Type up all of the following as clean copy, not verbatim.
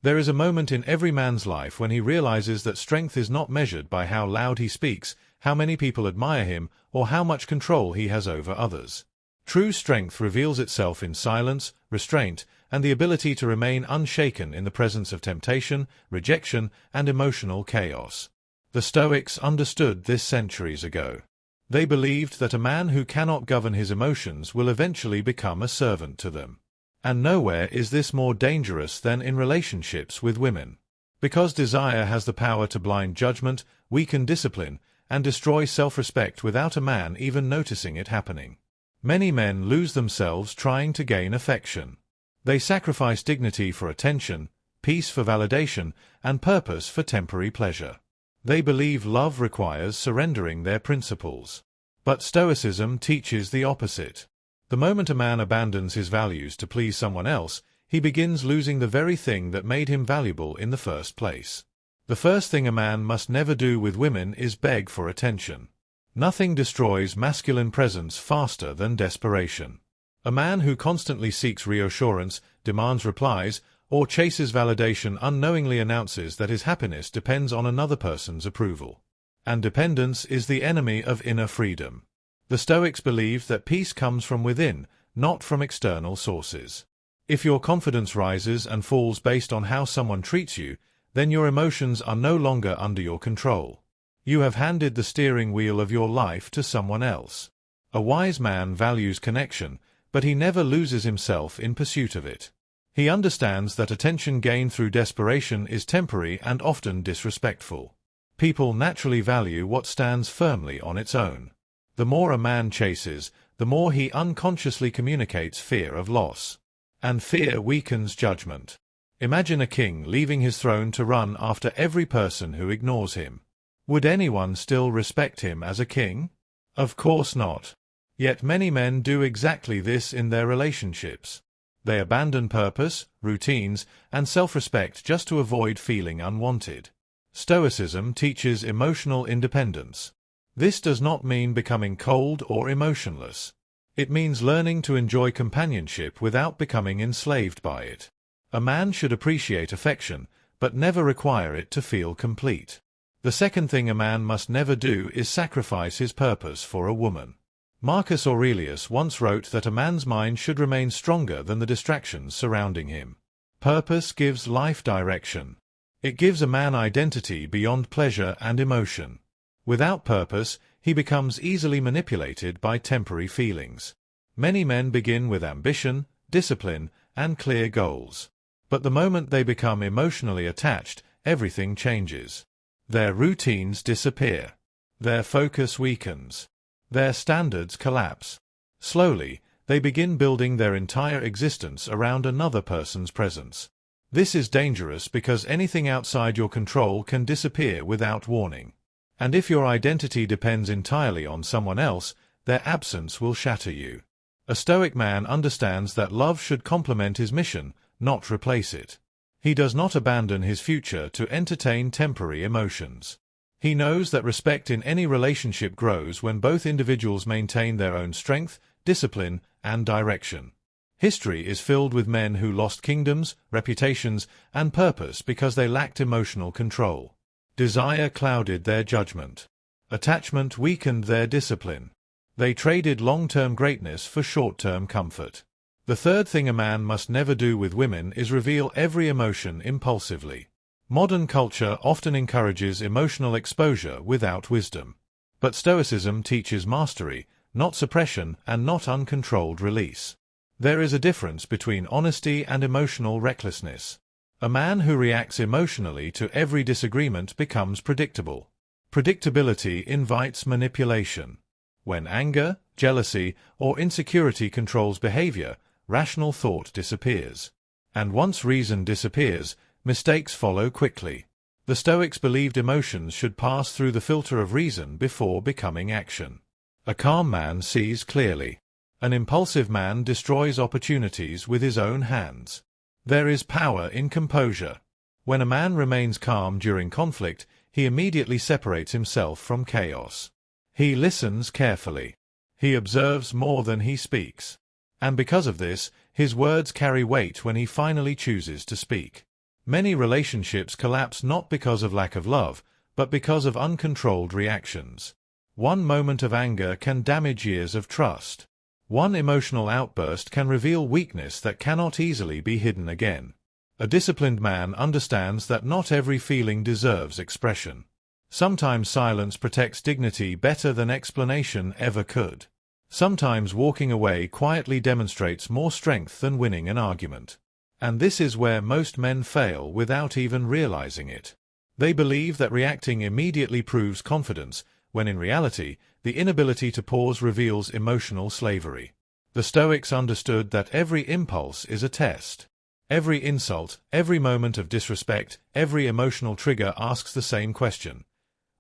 There is a moment in every man's life when he realizes that strength is not measured by how loud he speaks, how many people admire him, or how much control he has over others. True strength reveals itself in silence, restraint, and the ability to remain unshaken in the presence of temptation, rejection, and emotional chaos. The Stoics understood this centuries ago. They believed that a man who cannot govern his emotions will eventually become a servant to them. And nowhere is this more dangerous than in relationships with women. Because desire has the power to blind judgment, weaken discipline, and destroy self-respect without a man even noticing it happening. Many men lose themselves trying to gain affection. They sacrifice dignity for attention, peace for validation, and purpose for temporary pleasure. They believe love requires surrendering their principles. But Stoicism teaches the opposite. The moment a man abandons his values to please someone else, he begins losing the very thing that made him valuable in the first place. The first thing a man must never do with women is beg for attention. Nothing destroys masculine presence faster than desperation. A man who constantly seeks reassurance, demands replies, or chases validation unknowingly announces that his happiness depends on another person's approval. And dependence is the enemy of inner freedom. The Stoics believed that peace comes from within, not from external sources. If your confidence rises and falls based on how someone treats you, then your emotions are no longer under your control. You have handed the steering wheel of your life to someone else. A wise man values connection, but he never loses himself in pursuit of it. He understands that attention gained through desperation is temporary and often disrespectful. People naturally value what stands firmly on its own. The more a man chases, the more he unconsciously communicates fear of loss. And fear weakens judgment. Imagine a king leaving his throne to run after every person who ignores him. Would anyone still respect him as a king? Of course not. Yet many men do exactly this in their relationships. They abandon purpose, routines, and self-respect just to avoid feeling unwanted. Stoicism teaches emotional independence. This does not mean becoming cold or emotionless. It means learning to enjoy companionship without becoming enslaved by it. A man should appreciate affection, but never require it to feel complete. The second thing a man must never do is sacrifice his purpose for a woman. Marcus Aurelius once wrote that a man's mind should remain stronger than the distractions surrounding him. Purpose gives life direction. It gives a man identity beyond pleasure and emotion. Without purpose, he becomes easily manipulated by temporary feelings. Many men begin with ambition, discipline, and clear goals. But the moment they become emotionally attached, everything changes. Their routines disappear. Their focus weakens. Their standards collapse. Slowly, they begin building their entire existence around another person's presence. This is dangerous because anything outside your control can disappear without warning. And if your identity depends entirely on someone else, their absence will shatter you. A Stoic man understands that love should complement his mission, not replace it. He does not abandon his future to entertain temporary emotions. He knows that respect in any relationship grows when both individuals maintain their own strength, discipline, and direction. History is filled with men who lost kingdoms, reputations, and purpose because they lacked emotional control. Desire clouded their judgment. Attachment weakened their discipline. They traded long-term greatness for short-term comfort. The third thing a man must never do with women is reveal every emotion impulsively. Modern culture often encourages emotional exposure without wisdom. But Stoicism teaches mastery, not suppression, and not uncontrolled release. There is a difference between honesty and emotional recklessness. A man who reacts emotionally to every disagreement becomes predictable. Predictability invites manipulation. When anger, jealousy, or insecurity controls behavior, rational thought disappears. And once reason disappears, mistakes follow quickly. The Stoics believed emotions should pass through the filter of reason before becoming action. A calm man sees clearly. An impulsive man destroys opportunities with his own hands. There is power in composure. When a man remains calm during conflict, he immediately separates himself from chaos. He listens carefully. He observes more than he speaks. And because of this, his words carry weight when he finally chooses to speak. Many relationships collapse not because of lack of love, but because of uncontrolled reactions. One moment of anger can damage years of trust. One emotional outburst can reveal weakness that cannot easily be hidden again. A disciplined man understands that not every feeling deserves expression. Sometimes silence protects dignity better than explanation ever could. Sometimes walking away quietly demonstrates more strength than winning an argument. And this is where most men fail without even realizing it. They believe that reacting immediately proves confidence, when in reality, the inability to pause reveals emotional slavery. The Stoics understood that every impulse is a test. Every insult, every moment of disrespect, every emotional trigger asks the same question.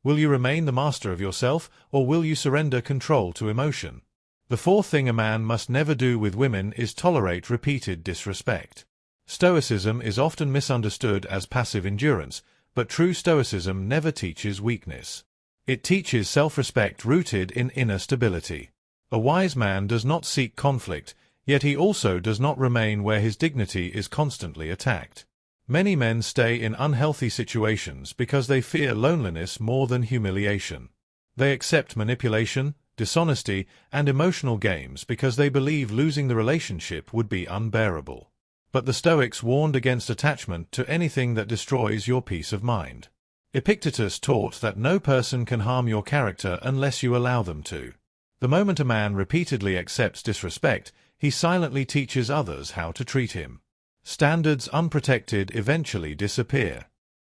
Will you remain the master of yourself, or will you surrender control to emotion? The fourth thing a man must never do with women is tolerate repeated disrespect. Stoicism is often misunderstood as passive endurance, but true Stoicism never teaches weakness. It teaches self-respect rooted in inner stability. A wise man does not seek conflict, yet he also does not remain where his dignity is constantly attacked. Many men stay in unhealthy situations because they fear loneliness more than humiliation. They accept manipulation, dishonesty, and emotional games because they believe losing the relationship would be unbearable. But the Stoics warned against attachment to anything that destroys your peace of mind. Epictetus taught that no person can harm your character unless you allow them to. The moment a man repeatedly accepts disrespect, he silently teaches others how to treat him. Standards unprotected eventually disappear.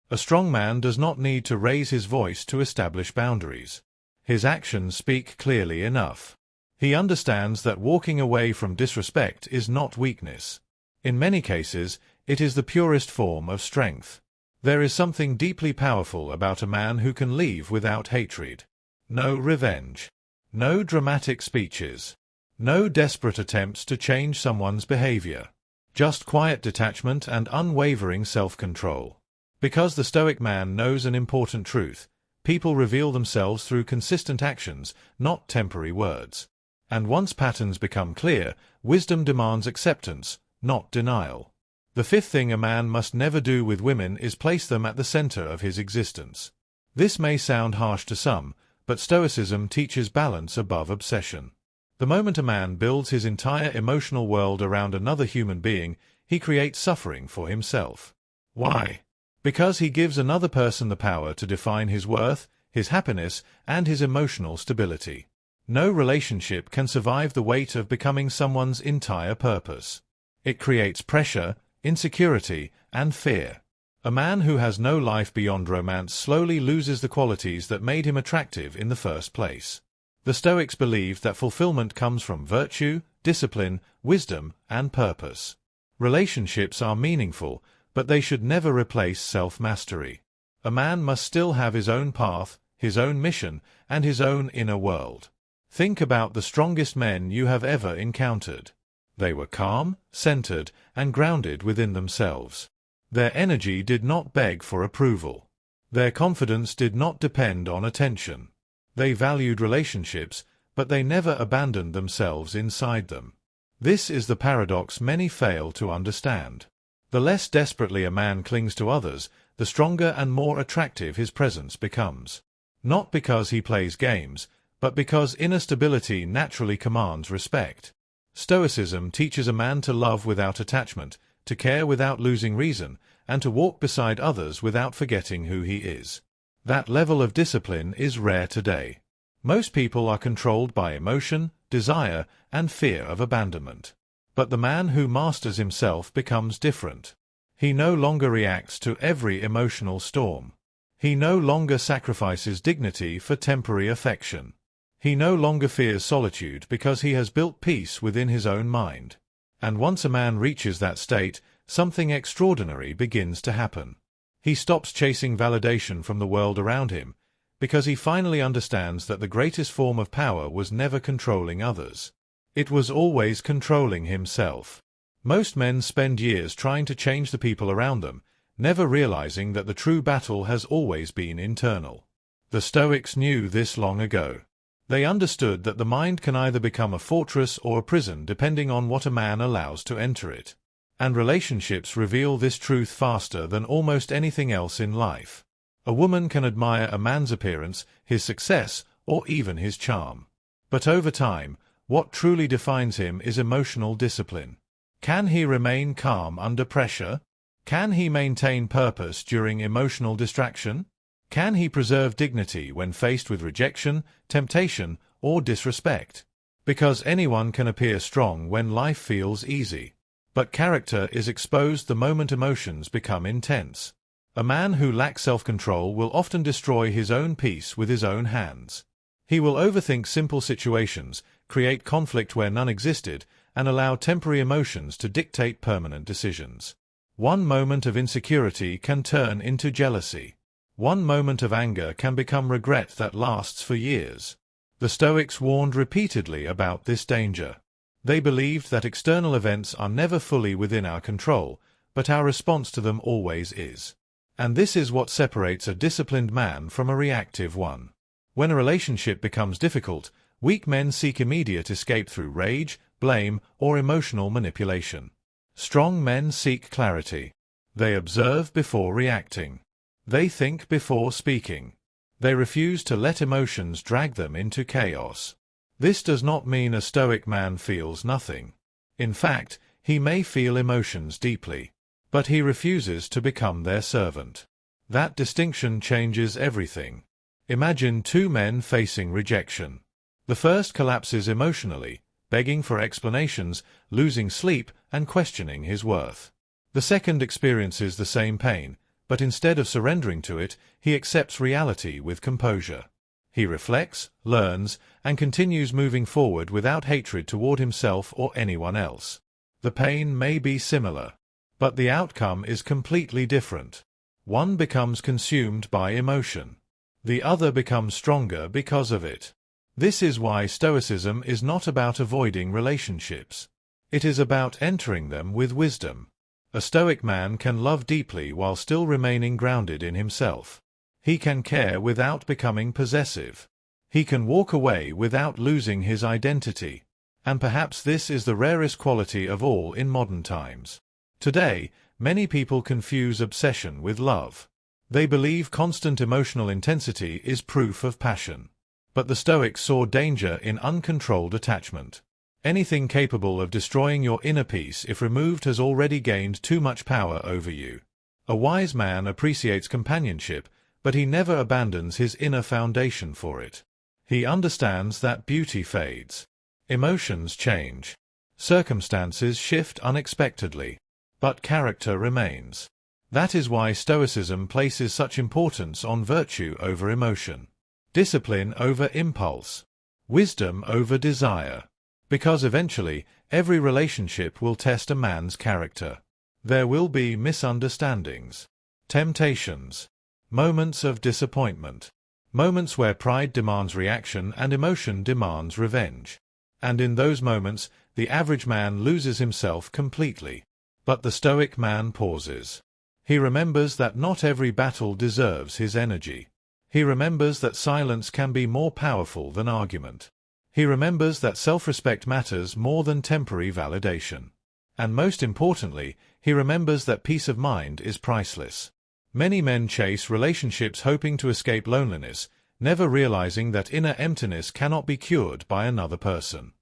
A strong man does not need to raise his voice to establish boundaries. His actions speak clearly enough. He understands that walking away from disrespect is not weakness. In many cases, it is the purest form of strength. There is something deeply powerful about a man who can leave without hatred. No revenge. No dramatic speeches. No desperate attempts to change someone's behavior. Just quiet detachment and unwavering self-control. Because the Stoic man knows an important truth, people reveal themselves through consistent actions, not temporary words. And once patterns become clear, wisdom demands acceptance, not denial. The fifth thing a man must never do with women is place them at the center of his existence. This may sound harsh to some, but Stoicism teaches balance above obsession. The moment a man builds his entire emotional world around another human being, he creates suffering for himself. Why? Because he gives another person the power to define his worth, his happiness, and his emotional stability. No relationship can survive the weight of becoming someone's entire purpose. It creates pressure, insecurity, and fear. A man who has no life beyond romance slowly loses the qualities that made him attractive in the first place. The Stoics believed that fulfillment comes from virtue, discipline, wisdom, and purpose. Relationships are meaningful, but they should never replace self-mastery. A man must still have his own path, his own mission, and his own inner world. Think about the strongest men you have ever encountered. They were calm, centered, and grounded within themselves. Their energy did not beg for approval. Their confidence did not depend on attention. They valued relationships, but they never abandoned themselves inside them. This is the paradox many fail to understand. The less desperately a man clings to others, the stronger and more attractive his presence becomes. Not because he plays games, but because inner stability naturally commands respect. Stoicism teaches a man to love without attachment, to care without losing reason, and to walk beside others without forgetting who he is. That level of discipline is rare today. Most people are controlled by emotion, desire, and fear of abandonment. But the man who masters himself becomes different. He no longer reacts to every emotional storm. He no longer sacrifices dignity for temporary affection. He no longer fears solitude because he has built peace within his own mind. And once a man reaches that state, something extraordinary begins to happen. He stops chasing validation from the world around him, because he finally understands that the greatest form of power was never controlling others. It was always controlling himself. Most men spend years trying to change the people around them, never realizing that the true battle has always been internal. The Stoics knew this long ago. They understood that the mind can either become a fortress or a prison depending on what a man allows to enter it. And relationships reveal this truth faster than almost anything else in life. A woman can admire a man's appearance, his success, or even his charm. But over time, what truly defines him is emotional discipline. Can he remain calm under pressure? Can he maintain purpose during emotional distraction? Can he preserve dignity when faced with rejection, temptation, or disrespect? Because anyone can appear strong when life feels easy. But character is exposed the moment emotions become intense. A man who lacks self-control will often destroy his own peace with his own hands. He will overthink simple situations, create conflict where none existed, and allow temporary emotions to dictate permanent decisions. One moment of insecurity can turn into jealousy. One moment of anger can become regret that lasts for years. The Stoics warned repeatedly about this danger. They believed that external events are never fully within our control, but our response to them always is. And this is what separates a disciplined man from a reactive one. When a relationship becomes difficult, weak men seek immediate escape through rage, blame, or emotional manipulation. Strong men seek clarity. They observe before reacting. They think before speaking. They refuse to let emotions drag them into chaos. This does not mean a Stoic man feels nothing. In fact, he may feel emotions deeply, but he refuses to become their servant. That distinction changes everything. Imagine two men facing rejection. The first collapses emotionally, begging for explanations, losing sleep, and questioning his worth. The second experiences the same pain, but instead of surrendering to it, he accepts reality with composure. He reflects, learns, and continues moving forward without hatred toward himself or anyone else. The pain may be similar, but the outcome is completely different. One becomes consumed by emotion. The other becomes stronger because of it. This is why Stoicism is not about avoiding relationships. It is about entering them with wisdom. A Stoic man can love deeply while still remaining grounded in himself. He can care without becoming possessive. He can walk away without losing his identity. And perhaps this is the rarest quality of all in modern times. Today, many people confuse obsession with love. They believe constant emotional intensity is proof of passion. But the Stoics saw danger in uncontrolled attachment. Anything capable of destroying your inner peace if removed has already gained too much power over you. A wise man appreciates companionship, but he never abandons his inner foundation for it. He understands that beauty fades. Emotions change. Circumstances shift unexpectedly. But character remains. That is why Stoicism places such importance on virtue over emotion, discipline over impulse, wisdom over desire. Because eventually, every relationship will test a man's character. There will be misunderstandings, temptations, moments of disappointment, moments where pride demands reaction and emotion demands revenge. And in those moments, the average man loses himself completely. But the Stoic man pauses. He remembers that not every battle deserves his energy. He remembers that silence can be more powerful than argument. He remembers that self-respect matters more than temporary validation. And most importantly, he remembers that peace of mind is priceless. Many men chase relationships hoping to escape loneliness, never realizing that inner emptiness cannot be cured by another person.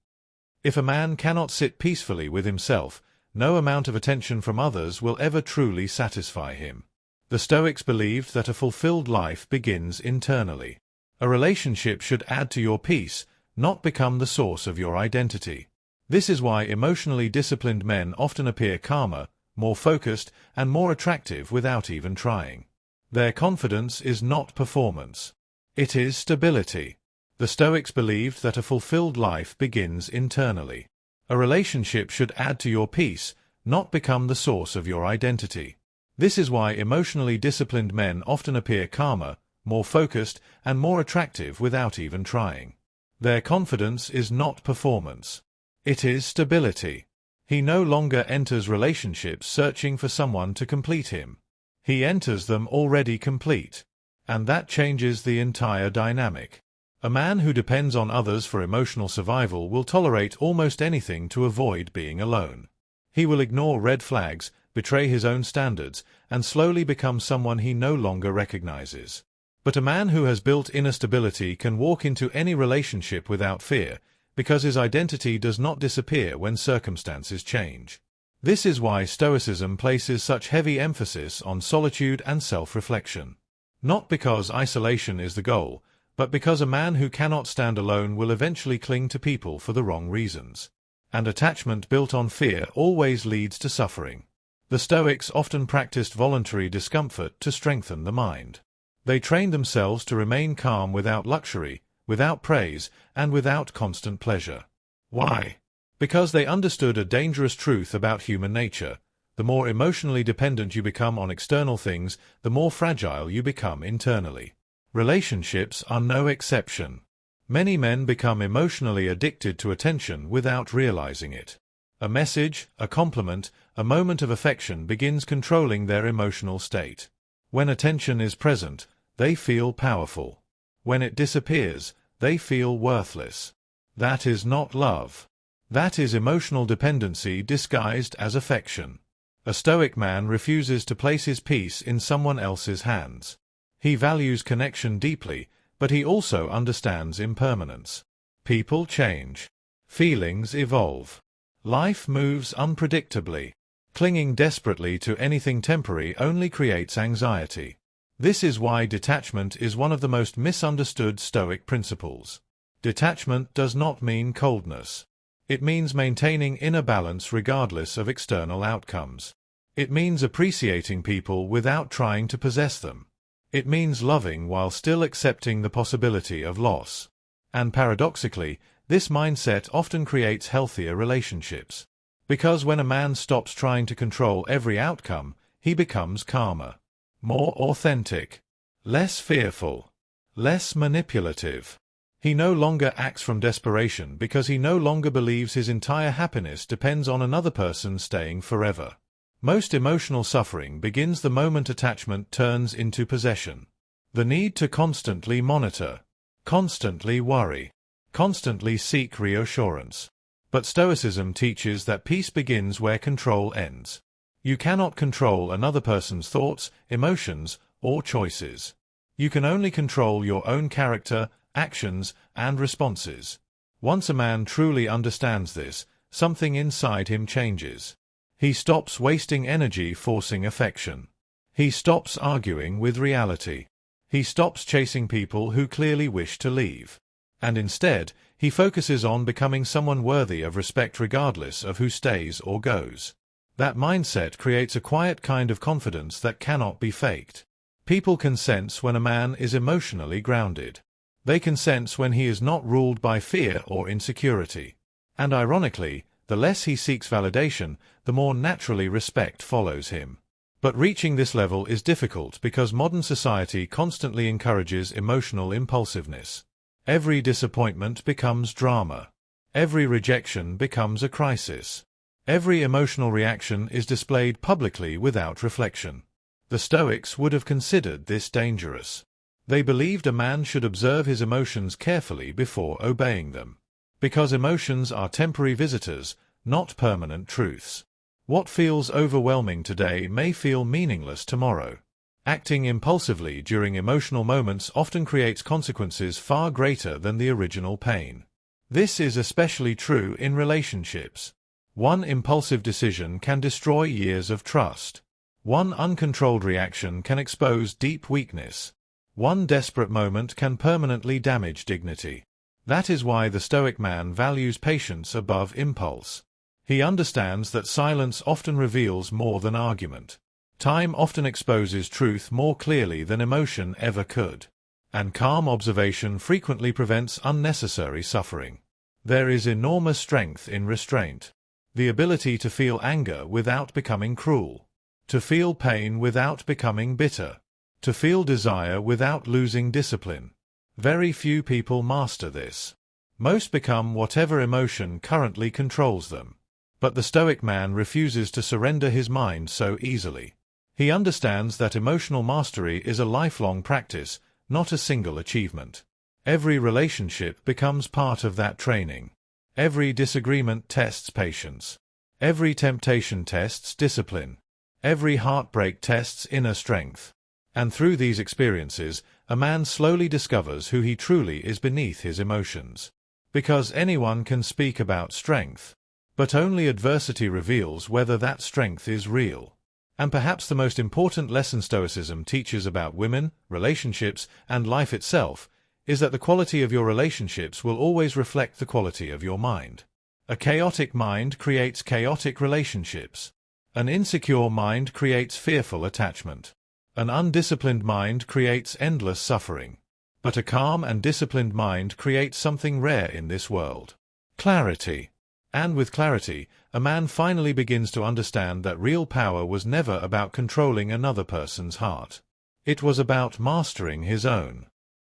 If a man cannot sit peacefully with himself, no amount of attention from others will ever truly satisfy him. The Stoics believed that a fulfilled life begins internally. A relationship should add to your peace, not become the source of your identity. This is why emotionally disciplined men often appear calmer, more focused, and more attractive without even trying. Their confidence is not performance. It is stability. The Stoics believed that a fulfilled life begins internally. A relationship should add to your peace, not become the source of your identity. This is why emotionally disciplined men often appear calmer, more focused, and more attractive without even trying. Their confidence is not performance. It is stability. He no longer enters relationships searching for someone to complete him. He enters them already complete. And that changes the entire dynamic. A man who depends on others for emotional survival will tolerate almost anything to avoid being alone. He will ignore red flags, betray his own standards, and slowly become someone he no longer recognizes. But a man who has built inner stability can walk into any relationship without fear, because his identity does not disappear when circumstances change. This is why Stoicism places such heavy emphasis on solitude and self-reflection. Not because isolation is the goal, but because a man who cannot stand alone will eventually cling to people for the wrong reasons. And attachment built on fear always leads to suffering. The Stoics often practiced voluntary discomfort to strengthen the mind. They trained themselves to remain calm without luxury, without praise, and without constant pleasure. Why? Because they understood a dangerous truth about human nature. The more emotionally dependent you become on external things, the more fragile you become internally. Relationships are no exception. Many men become emotionally addicted to attention without realizing it. A message, a compliment, a moment of affection begins controlling their emotional state. When attention is present, they feel powerful. When it disappears, they feel worthless. That is not love. That is emotional dependency disguised as affection. A Stoic man refuses to place his peace in someone else's hands. He values connection deeply, but he also understands impermanence. People change. Feelings evolve. Life moves unpredictably. Clinging desperately to anything temporary only creates anxiety. This is why detachment is one of the most misunderstood Stoic principles. Detachment does not mean coldness. It means maintaining inner balance regardless of external outcomes. It means appreciating people without trying to possess them. It means loving while still accepting the possibility of loss. And paradoxically, this mindset often creates healthier relationships. Because when a man stops trying to control every outcome, he becomes calmer, more authentic, less fearful, less manipulative. He no longer acts from desperation because he no longer believes his entire happiness depends on another person staying forever. Most emotional suffering begins the moment attachment turns into possession. The need to constantly monitor, constantly worry, constantly seek reassurance. But Stoicism teaches that peace begins where control ends. You cannot control another person's thoughts, emotions, or choices. You can only control your own character, actions, and responses. Once a man truly understands this, something inside him changes. He stops wasting energy forcing affection. He stops arguing with reality. He stops chasing people who clearly wish to leave. And instead, he focuses on becoming someone worthy of respect regardless of who stays or goes. That mindset creates a quiet kind of confidence that cannot be faked. People can sense when a man is emotionally grounded. They can sense when he is not ruled by fear or insecurity. And ironically, the less he seeks validation, the more naturally respect follows him. But reaching this level is difficult because modern society constantly encourages emotional impulsiveness. Every disappointment becomes drama. Every rejection becomes a crisis. Every emotional reaction is displayed publicly without reflection. The Stoics would have considered this dangerous. They believed a man should observe his emotions carefully before obeying them. Because emotions are temporary visitors, not permanent truths. What feels overwhelming today may feel meaningless tomorrow. Acting impulsively during emotional moments often creates consequences far greater than the original pain. This is especially true in relationships. One impulsive decision can destroy years of trust. One uncontrolled reaction can expose deep weakness. One desperate moment can permanently damage dignity. That is why the Stoic man values patience above impulse. He understands that silence often reveals more than argument. Time often exposes truth more clearly than emotion ever could. And calm observation frequently prevents unnecessary suffering. There is enormous strength in restraint. The ability to feel anger without becoming cruel. To feel pain without becoming bitter. To feel desire without losing discipline. Very few people master this. Most become whatever emotion currently controls them. But the Stoic man refuses to surrender his mind so easily. He understands that emotional mastery is a lifelong practice, not a single achievement. Every relationship becomes part of that training. Every disagreement tests patience. Every temptation tests discipline. Every heartbreak tests inner strength. And through these experiences, a man slowly discovers who he truly is beneath his emotions. Because anyone can speak about strength, but only adversity reveals whether that strength is real. And perhaps the most important lesson Stoicism teaches about women, relationships, and life itself is that the quality of your relationships will always reflect the quality of your mind. A chaotic mind creates chaotic relationships. An insecure mind creates fearful attachment. An undisciplined mind creates endless suffering. But a calm and disciplined mind creates something rare in this world: clarity. And with clarity, a man finally begins to understand that real power was never about controlling another person's heart. It was about mastering his own.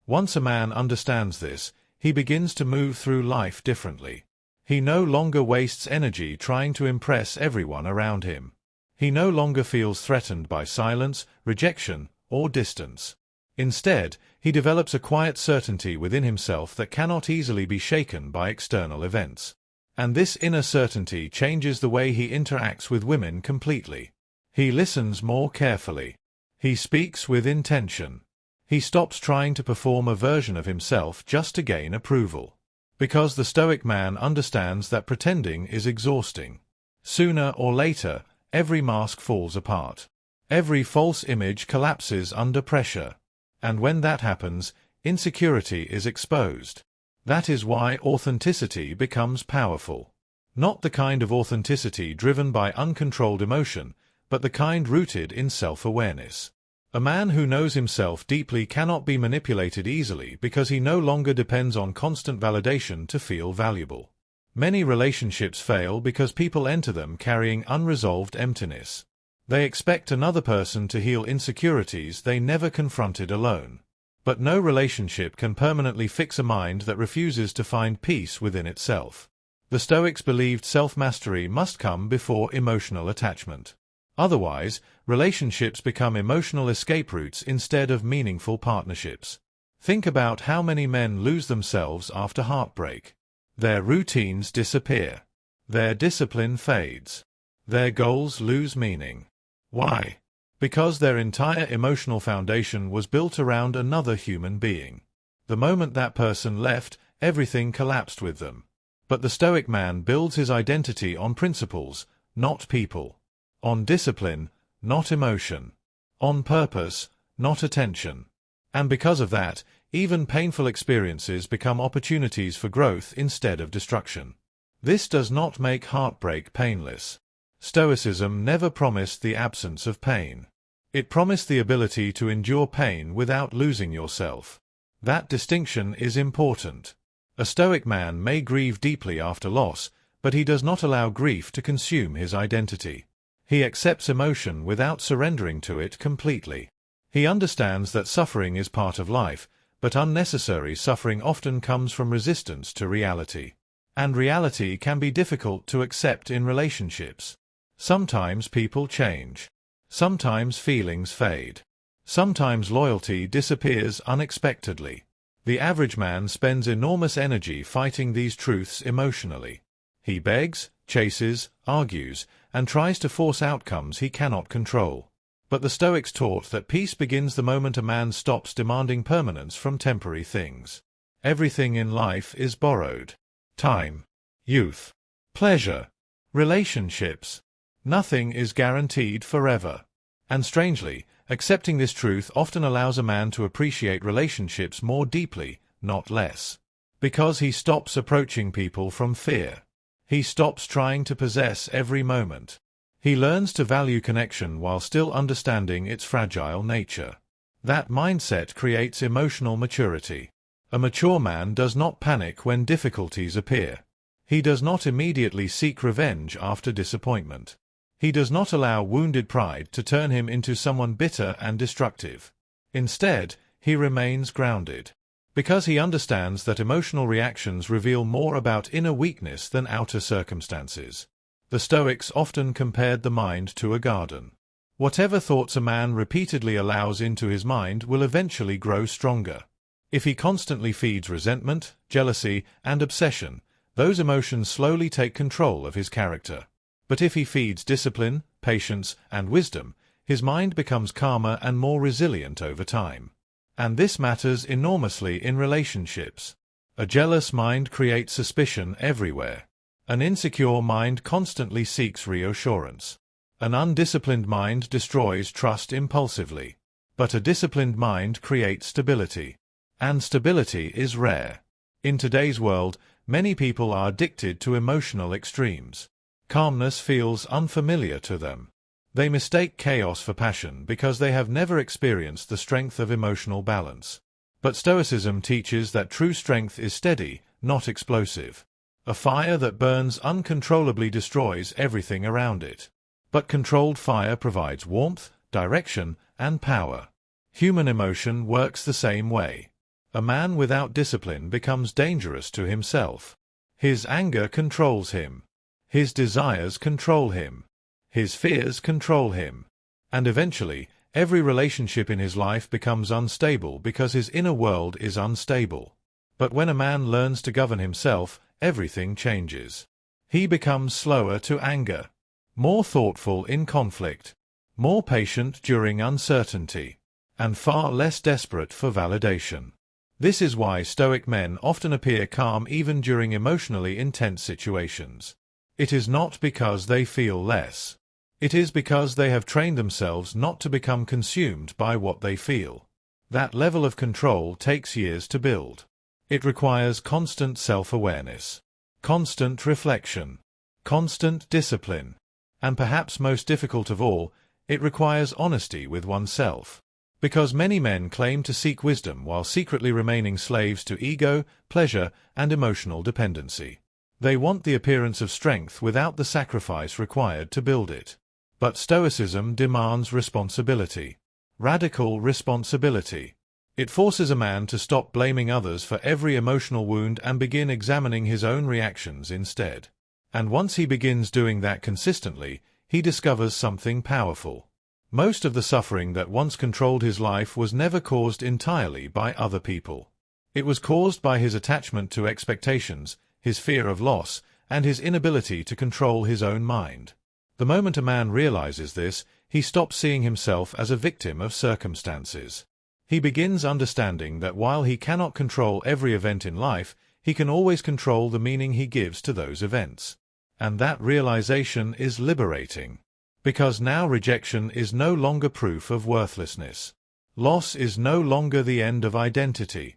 Once a man understands this, he begins to move through life differently. He no longer wastes energy trying to impress everyone around him. He no longer feels threatened by silence, rejection, or distance. Instead, he develops a quiet certainty within himself that cannot easily be shaken by external events. And this inner certainty changes the way he interacts with women completely. He listens more carefully. He speaks with intention. He stops trying to perform a version of himself just to gain approval. Because the Stoic man understands that pretending is exhausting. Sooner or later, every mask falls apart. Every false image collapses under pressure. And when that happens, insecurity is exposed. That is why authenticity becomes powerful. Not the kind of authenticity driven by uncontrolled emotion, but the kind rooted in self-awareness. A man who knows himself deeply cannot be manipulated easily because he no longer depends on constant validation to feel valuable. Many relationships fail because people enter them carrying unresolved emptiness. They expect another person to heal insecurities they never confronted alone. But no relationship can permanently fix a mind that refuses to find peace within itself. The Stoics believed self-mastery must come before emotional attachment. Otherwise, relationships become emotional escape routes instead of meaningful partnerships. Think about how many men lose themselves after heartbreak. Their routines disappear. Their discipline fades. Their goals lose meaning. Why? Because their entire emotional foundation was built around another human being. The moment that person left, everything collapsed with them. But the Stoic man builds his identity on principles, not people. On discipline, not emotion. On purpose, not attention. And because of that, even painful experiences become opportunities for growth instead of destruction. This does not make heartbreak painless. Stoicism never promised the absence of pain. It promised the ability to endure pain without losing yourself. That distinction is important. A Stoic man may grieve deeply after loss, but he does not allow grief to consume his identity. He accepts emotion without surrendering to it completely. He understands that suffering is part of life, but unnecessary suffering often comes from resistance to reality. And reality can be difficult to accept in relationships. Sometimes people change. Sometimes feelings fade. Sometimes loyalty disappears unexpectedly. The average man spends enormous energy fighting these truths emotionally. He begs, chases, argues, and tries to force outcomes he cannot control. But the Stoics taught that peace begins the moment a man stops demanding permanence from temporary things. Everything in life is borrowed. Time, youth, pleasure, relationships. Nothing is guaranteed forever. And strangely, accepting this truth often allows a man to appreciate relationships more deeply, not less. Because he stops approaching people from fear. He stops trying to possess every moment. He learns to value connection while still understanding its fragile nature. That mindset creates emotional maturity. A mature man does not panic when difficulties appear. He does not immediately seek revenge after disappointment. He does not allow wounded pride to turn him into someone bitter and destructive. Instead, he remains grounded. Because he understands that emotional reactions reveal more about inner weakness than outer circumstances. The Stoics often compared the mind to a garden. Whatever thoughts a man repeatedly allows into his mind will eventually grow stronger. If he constantly feeds resentment, jealousy, and obsession, those emotions slowly take control of his character. But if he feeds discipline, patience, and wisdom, his mind becomes calmer and more resilient over time. And this matters enormously in relationships. A jealous mind creates suspicion everywhere. An insecure mind constantly seeks reassurance. An undisciplined mind destroys trust impulsively. But a disciplined mind creates stability. And stability is rare. In today's world, many people are addicted to emotional extremes. Calmness feels unfamiliar to them. They mistake chaos for passion because they have never experienced the strength of emotional balance. But Stoicism teaches that true strength is steady, not explosive. A fire that burns uncontrollably destroys everything around it. But controlled fire provides warmth, direction, and power. Human emotion works the same way. A man without discipline becomes dangerous to himself. His anger controls him. His desires control him. His fears control him. And eventually, every relationship in his life becomes unstable because his inner world is unstable. But when a man learns to govern himself, everything changes. He becomes slower to anger, more thoughtful in conflict, more patient during uncertainty, and far less desperate for validation. This is why Stoic men often appear calm even during emotionally intense situations. It is not because they feel less. It is because they have trained themselves not to become consumed by what they feel. That level of control takes years to build. It requires constant self-awareness, constant reflection, constant discipline, and perhaps most difficult of all, it requires honesty with oneself. Because many men claim to seek wisdom while secretly remaining slaves to ego, pleasure, and emotional dependency. They want the appearance of strength without the sacrifice required to build it. But Stoicism demands responsibility. Radical responsibility. It forces a man to stop blaming others for every emotional wound and begin examining his own reactions instead. And once he begins doing that consistently, he discovers something powerful. Most of the suffering that once controlled his life was never caused entirely by other people. It was caused by his attachment to expectations, his fear of loss, and his inability to control his own mind. The moment a man realizes this, he stops seeing himself as a victim of circumstances. He begins understanding that while he cannot control every event in life, he can always control the meaning he gives to those events. And that realization is liberating. Because now rejection is no longer proof of worthlessness. Loss is no longer the end of identity.